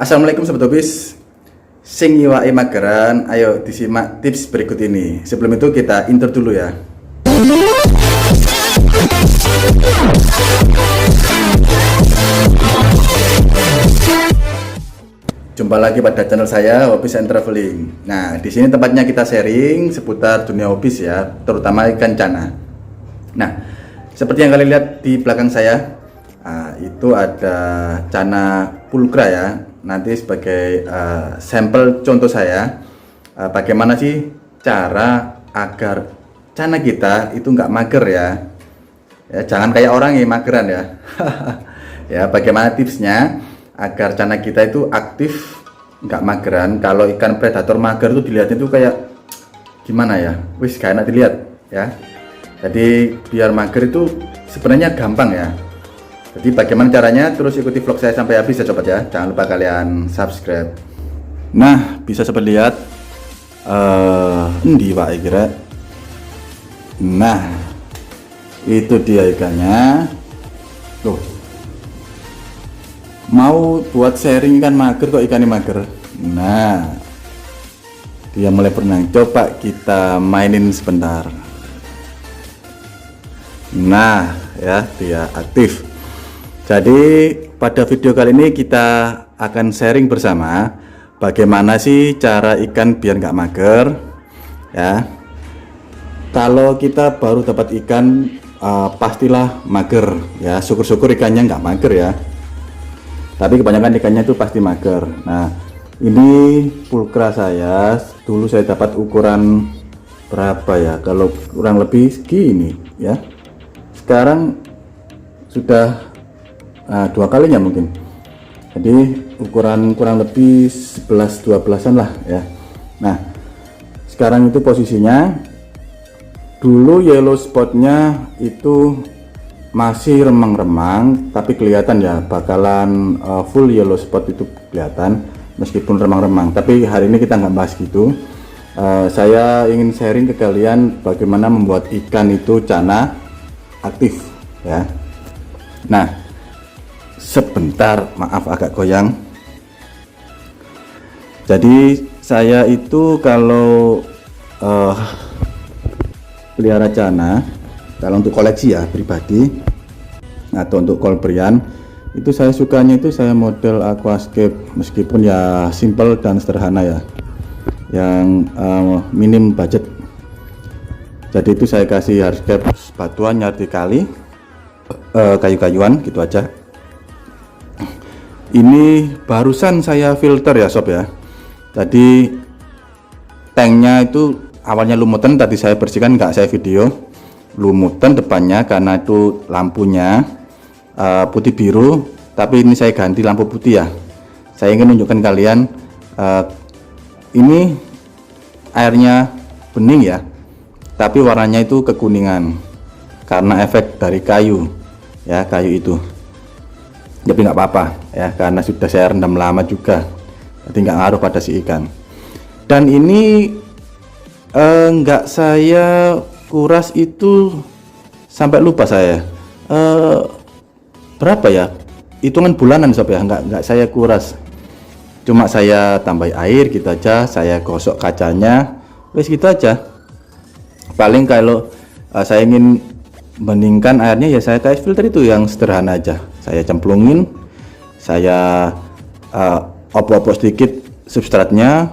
Assalamualaikum Sobat Hobis. Sing nyiwake mageran, ayo disimak tips berikut ini. Sebelum itu kita intro dulu ya. Jumpa lagi pada channel saya Hobis and Traveling. Nah, di sini tempatnya kita sharing seputar dunia hobis ya, terutama ikan cana. Nah, seperti yang kalian lihat di belakang saya, itu ada cana pulkra ya. Nanti sebagai sampel contoh saya, bagaimana sih cara agar cana kita itu nggak mager ya. Ya, jangan kayak orang yang mageran ya. Ya, bagaimana tipsnya agar cana kita itu aktif, nggak mageran. Kalau ikan predator mager tuh dilihatnya tuh kayak gimana ya, wis gak enak dilihat ya. Jadi biar mager itu sebenarnya gampang ya. Jadi bagaimana caranya, terus ikuti vlog saya sampai habis ya sobat ya. Jangan lupa kalian subscribe. Nah, bisa sobat lihat endi Pak kira. Nah, itu dia ikannya. Loh, mau buat sharing ikan mager kok ikannya mager. Nah, dia mulai berenang. Coba kita mainin sebentar. Nah ya, dia aktif. Jadi pada video kali ini kita akan sharing bersama bagaimana sih cara ikan biar nggak mager ya. Kalau kita baru dapat ikan pastilah mager ya. Syukur-syukur ikannya nggak mager ya. Tapi kebanyakan ikannya itu pasti mager. Nah, ini pulkra saya. Dulu saya dapat ukuran berapa ya? Kalau kurang lebih segini ya. Sekarang sudah 2 kalinya mungkin. Jadi ukuran kurang lebih 11-12an lah ya. Nah, sekarang itu posisinya, dulu yellow spotnya itu masih remang-remang, tapi kelihatan ya bakalan full yellow spot itu kelihatan meskipun remang-remang. Tapi hari ini kita nggak bahas gitu. Saya ingin sharing ke kalian bagaimana membuat ikan itu cana aktif ya. Nah, sebentar, maaf agak goyang. Jadi saya itu kalau pelihara cana, kalau untuk koleksi ya pribadi atau untuk kolbrian, itu saya sukanya itu saya model aquascape, meskipun ya simple dan sederhana ya, yang minim budget. Jadi itu saya kasih hardscape batuan nyari kali, kayu-kayuan gitu aja. Ini barusan saya filter ya sob ya. Jadi tanknya itu awalnya lumutan, tadi saya bersihkan, nggak saya video. Lumutan depannya karena itu lampunya putih biru, tapi ini saya ganti lampu putih ya. Saya ingin menunjukkan kalian ini airnya bening ya, tapi warnanya itu kekuningan karena efek dari kayu ya, kayu itu. Tapi nggak apa-apa ya, karena sudah saya rendam lama juga, jadi nggak ngaruh pada si ikan. Dan ini nggak saya kuras itu sampai lupa saya berapa ya, hitungan bulanan sob ya, nggak saya kuras, cuma saya tambah air gitu aja, saya gosok kacanya, wes gitu aja. Paling kalau saya ingin beningkan airnya ya saya kasih filter itu yang sederhana aja, saya cemplungin, saya opok-opok sedikit substratnya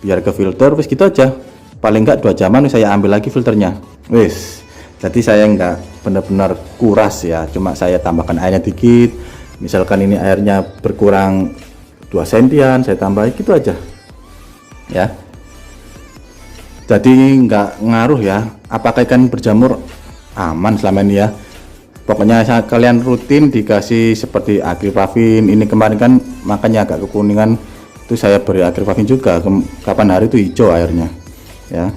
biar ke filter, wes gitu aja. Paling enggak 2 jaman saya ambil lagi filternya, wes. Jadi saya enggak benar-benar kuras ya, cuma saya tambahkan airnya dikit. Misalkan ini airnya berkurang 2 sentian, saya tambah gitu aja ya. Jadi nggak ngaruh ya apakah ikan berjamur, aman selama ini ya. Pokoknya kalian rutin dikasih seperti agripavin. Ini kemarin kan makanya agak kekuningan, itu saya beri agripavin juga. Kapan hari itu hijau airnya ya.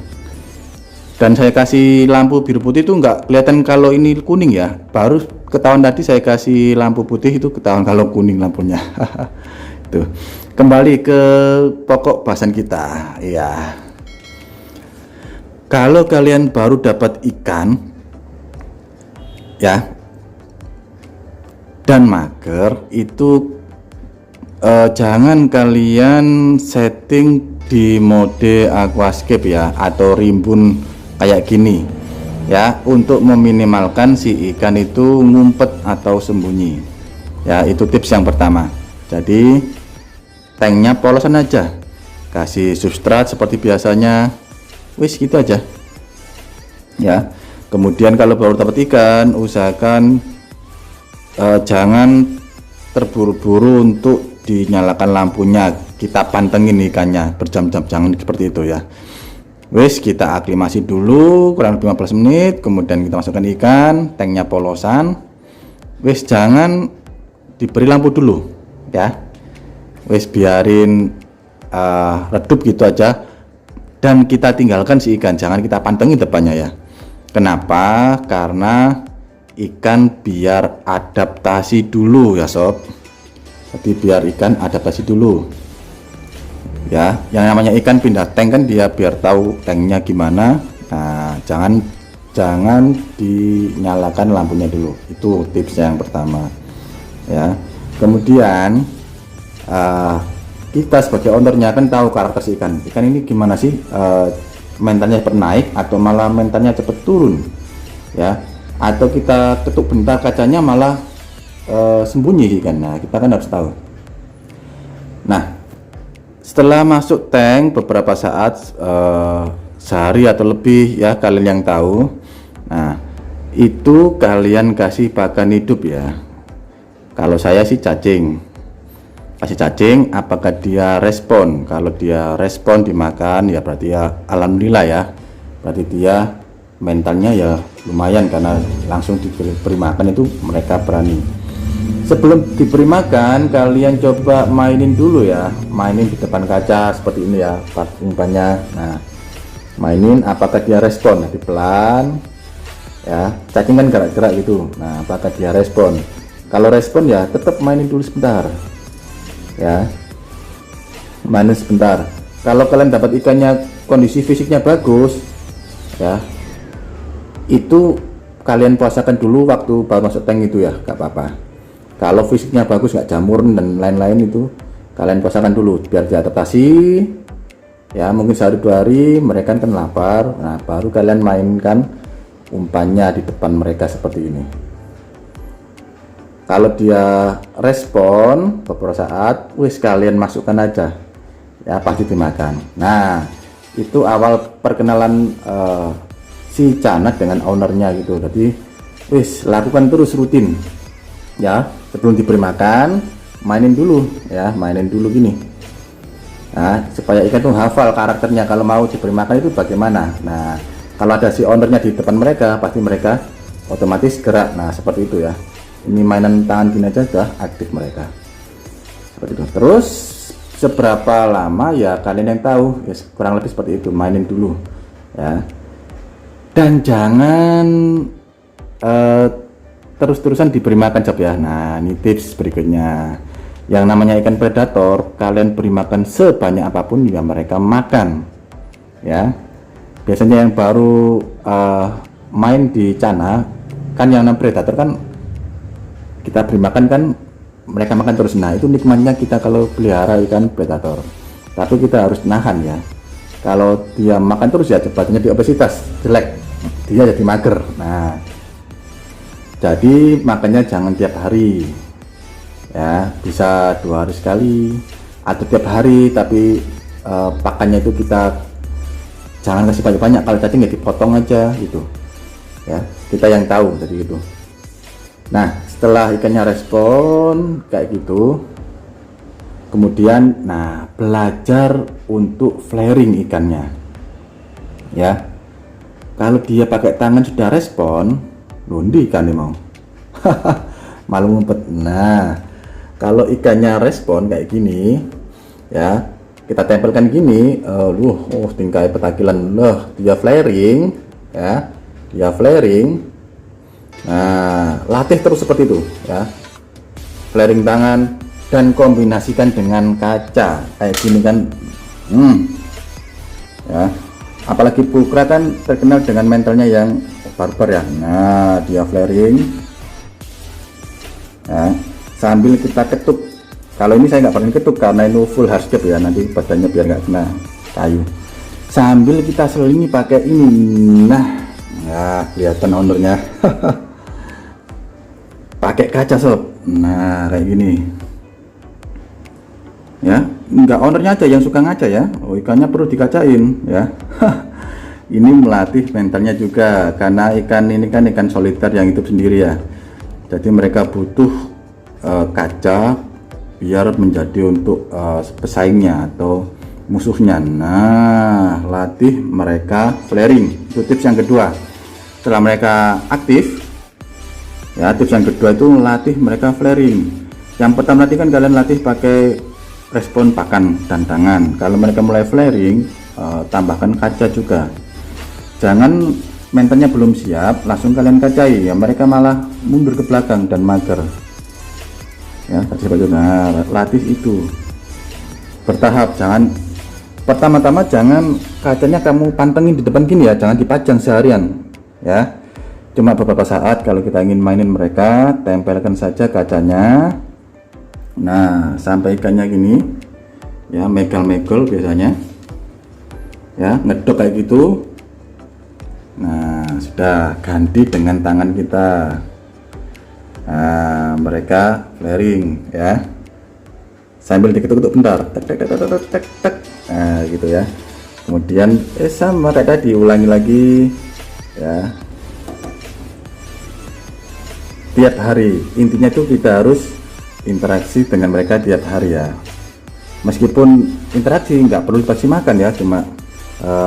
Dan saya kasih lampu biru putih itu nggak kelihatan kalau ini kuning ya, baru ketahuan tadi saya kasih lampu putih itu ketahuan kalau kuning lampunya. Tuh, kembali ke pokok bahasan kita ya. Kalau kalian baru dapat ikan ya dan mager, itu Jangan kalian setting di mode aquascape ya, atau rimbun kayak gini ya, untuk meminimalkan si ikan itu ngumpet atau sembunyi ya. Itu tips yang pertama. Jadi tanknya polosan aja, kasih substrat seperti biasanya, wis gitu aja ya. Kemudian kalau baru dapat ikan, usahakan jangan terburu-buru untuk dinyalakan lampunya, kita pantengin ikannya berjam-jam, jangan seperti itu ya. Wis, kita aklimasi dulu kurang lebih 15 menit, kemudian kita masukkan ikan, tanknya polosan. Wis, jangan diberi lampu dulu ya. Wis, biarin redup gitu aja, dan kita tinggalkan si ikan, jangan kita pantengin depannya ya. Kenapa? Karena ikan biar adaptasi dulu ya sob. Jadi biar ikan adaptasi dulu ya. Yang namanya ikan pindah tank kan dia biar tahu tanknya gimana. Nah, jangan dinyalakan lampunya dulu. Itu tipsnya yang pertama ya. Kemudian kita sebagai ownernya kan tahu karakter si ikan ini gimana sih, mentalnya cepat naik atau malah mentalnya cepat turun ya, atau kita ketuk bentar kacanya malah sembunyi ikan. Nah, kita kan harus tahu. Nah, setelah masuk tank beberapa saat, sehari atau lebih ya, kalian yang tahu. Nah, itu kalian kasih pakan hidup ya. Kalau saya sih cacing, kasih cacing. Apakah dia respon? Kalau dia respon dimakan ya berarti ya alhamdulillah ya, berarti dia mentalnya ya lumayan, karena langsung diberi makan itu mereka berani. Sebelum diberi makan, kalian coba mainin dulu ya, mainin di depan kaca seperti ini ya, umpannya. Nah, mainin apakah dia respon, nanti pelan ya, cacing kan gerak-gerak gitu. Nah, apakah dia respon? Kalau respon ya tetap mainin dulu sebentar ya, mainin sebentar. Kalau kalian dapat ikannya kondisi fisiknya bagus ya, itu kalian puasakan dulu waktu baru masuk tank itu ya, gak apa-apa. Kalau fisiknya bagus, nggak jamur dan lain-lain, itu kalian puasakan dulu biar diadaptasi ya. Mungkin sehari 2 hari mereka kan lapar. Nah, baru kalian mainkan umpannya di depan mereka seperti ini. Kalau dia respon beberapa saat, wis kalian masukkan aja ya, pasti dimakan. Nah, itu awal perkenalan si canak dengan ownernya gitu. Jadi wis lakukan terus rutin ya. Sebelum diberi makan, mainin dulu ya, mainin dulu gini. Nah, supaya ikan tuh hafal karakternya kalau mau diberi makan itu bagaimana. Nah, kalau ada si ownernya di depan mereka, pasti mereka otomatis gerak. Nah, seperti itu ya. Ini mainan tangan gini aja sudah aktif mereka. Seperti itu. Terus seberapa lama ya kalian yang tahu ya, kurang lebih seperti itu, mainin dulu ya. Dan jangan terus-terusan diberi makan sob ya. Nah, ini tips berikutnya. Yang namanya ikan predator, kalian beri makan sebanyak apapun ya mereka makan ya. Biasanya yang baru main di Cana kan, yang namanya predator kan kita beri makan kan mereka makan terus. Nah, itu nikmatnya kita kalau pelihara ikan predator. Tapi kita harus nahan ya. Kalau dia makan terus ya cepatnya di obesitas, jelek, dia jadi mager. Nah, jadi makanya jangan tiap hari ya, bisa 2 hari sekali atau tiap hari, tapi pakannya itu kita jangan kasih banyak-banyak. Kalau cacing ya dipotong aja gitu ya, kita yang tahu jadi gitu. Nah, setelah ikannya respon kayak gitu, kemudian nah belajar untuk flaring ikannya ya. Kalau dia pakai tangan sudah respon, lundi ikan nih mau malu ngumpet. Nah, kalau ikannya respon kayak gini ya, kita tempelkan gini, tingkai petakilan loh, dia flaring ya, dia flaring. Nah, latih terus seperti itu ya, flaring tangan dan kombinasikan dengan kaca kayak gini kan. Ya, apalagi pulkra kan terkenal dengan mentalnya yang barbar ya. Nah, dia flaring ya, sambil kita ketuk Kalau ini saya nggak pernah ketuk karena itu full hardscape ya, nanti badannya biar nggak kena kayu. Sambil kita selingi pakai ini. Nah, ya kelihatan ownernya. Pakai kaca sob. Nah, kayak gini. Ya, nggak ownernya aja yang suka ngaca ya. Oh, ikannya perlu dikacain ya. Ini melatih mentalnya juga, karena ikan ini kan ikan soliter yang hidup sendiri ya. Jadi mereka butuh kaca biar menjadi untuk pesaingnya atau musuhnya. Nah, latih mereka flaring, itu tips yang kedua. Setelah mereka aktif ya, tips yang kedua itu latih mereka flaring. Yang pertama nanti kan kalian latih pakai respon pakan dan tangan. Kalau mereka mulai flaring, tambahkan kaca juga. Jangan mentalnya belum siap langsung kalian kacai ya, mereka malah mundur ke belakang dan mager ya. Nah, latih itu bertahap. Jangan pertama-tama jangan kacanya kamu pantengin di depan gini ya, jangan dipajang seharian ya, cuma beberapa saat. Kalau kita ingin mainin mereka, tempelkan saja kacanya. Nah, sampai ikannya gini ya, megel-megel biasanya ya, ngedok kayak gitu. Nah, sudah ganti dengan tangan kita. Nah, mereka flaring ya, sambil diketuk-ketuk bentar, tek tek tek tek tek tek tek. Nah, gitu ya. Kemudian sama kayak tadi, ulangi lagi ya, tiap hari. Intinya itu kita harus interaksi dengan mereka tiap hari ya. Meskipun interaksi nggak perlu dikasih makan ya, cuma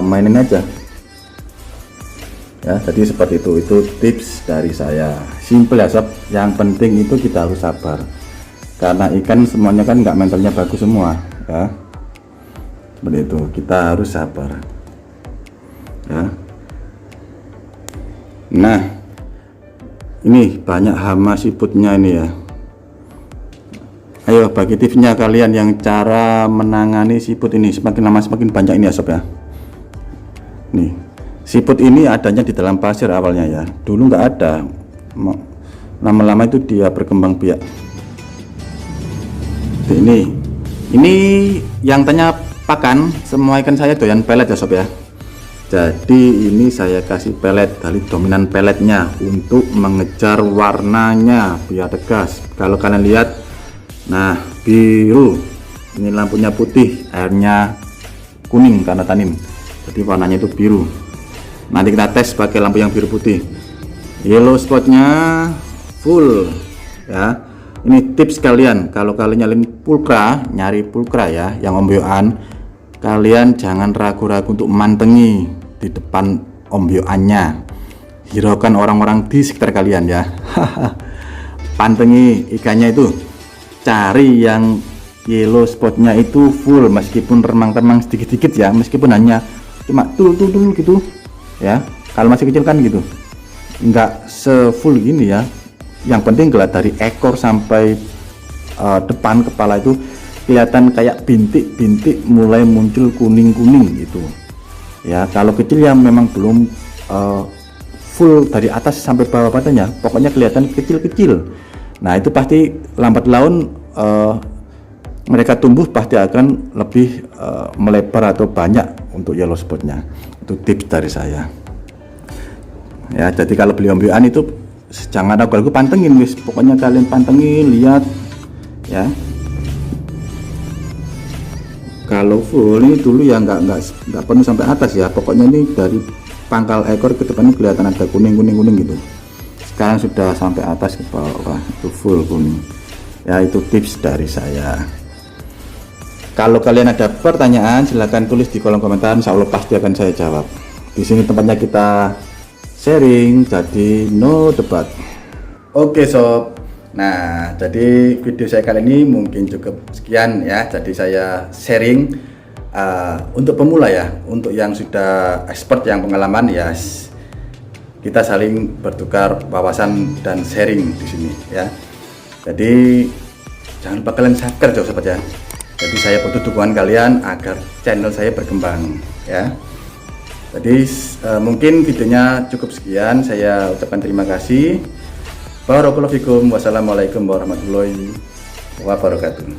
mainin aja ya. Jadi seperti itu tips dari saya, simple ya sob. Yang penting itu kita harus sabar, karena ikan semuanya kan nggak mentalnya bagus semua ya. Seperti itu, kita harus sabar ya. Nah, ini banyak hama siputnya ini ya. Ayo bagi tipsnya kalian yang cara menangani siput ini, semakin lama semakin banyak ini ya sob ya. Nih, siput ini adanya di dalam pasir awalnya ya, dulu nggak ada. Lama-lama itu dia berkembang biak. Ini yang tanya pakan, semua ikan saya doyan pelet ya sob ya. Jadi ini saya kasih pelet, dari dominan peletnya untuk mengejar warnanya biar tegas. Kalau kalian lihat, nah biru, ini lampunya putih, airnya kuning karena tanin, jadi warnanya itu biru. Nanti kita tes pakai lampu yang biru putih. Yellow spotnya full ya. Ini tips kalian, kalau kalian nyari pulkra ya, yang ombyoan, kalian jangan ragu-ragu untuk mantengi di depan ombyoannya. Hiraukan orang-orang di sekitar kalian ya. Pantengi ikannya itu, cari yang yellow spotnya itu full, meskipun remang-remang sedikit-sedikit ya, meskipun hanya cuma tul gitu ya. Kalau masih kecil kan gitu, nggak sefull gini ya. Yang penting kelihatan dari ekor sampai depan kepala itu kelihatan kayak bintik-bintik mulai muncul kuning-kuning gitu ya. Kalau kecil yang memang belum full dari atas sampai bawah badannya, pokoknya kelihatan kecil-kecil. Nah, itu pasti lambat laun mereka tumbuh pasti akan lebih melebar atau banyak untuk yellow spotnya. Itu tips dari saya ya. Jadi kalau beli ombyoan itu jangan ragu-ragu, pantengin wis, pokoknya kalian pantengin, lihat ya. Kalau full ini dulu ya nggak penuh sampai atas ya, pokoknya ini dari pangkal ekor ke depan kelihatan ada kuning gitu. Sekarang sudah sampai atas ke bawah, itu full kuning ya. Itu tips dari saya. Kalau kalian ada pertanyaan silahkan tulis di kolom komentar, insya Allah pasti akan saya jawab. Di sini tempatnya kita sharing, jadi no debat. Oke sob, nah jadi video saya kali ini mungkin cukup sekian ya. Jadi saya sharing untuk pemula ya, untuk yang sudah expert, yang pengalaman ya, kita saling bertukar wawasan dan sharing di sini ya. Jadi jangan lupa kalian subscribe sobat ya. Jadi saya butuh dukungan kalian agar channel saya berkembang ya. Jadi mungkin videonya cukup sekian, saya ucapkan terima kasih. Barakallahu fikum, wassalamualaikum warahmatullahi wabarakatuh.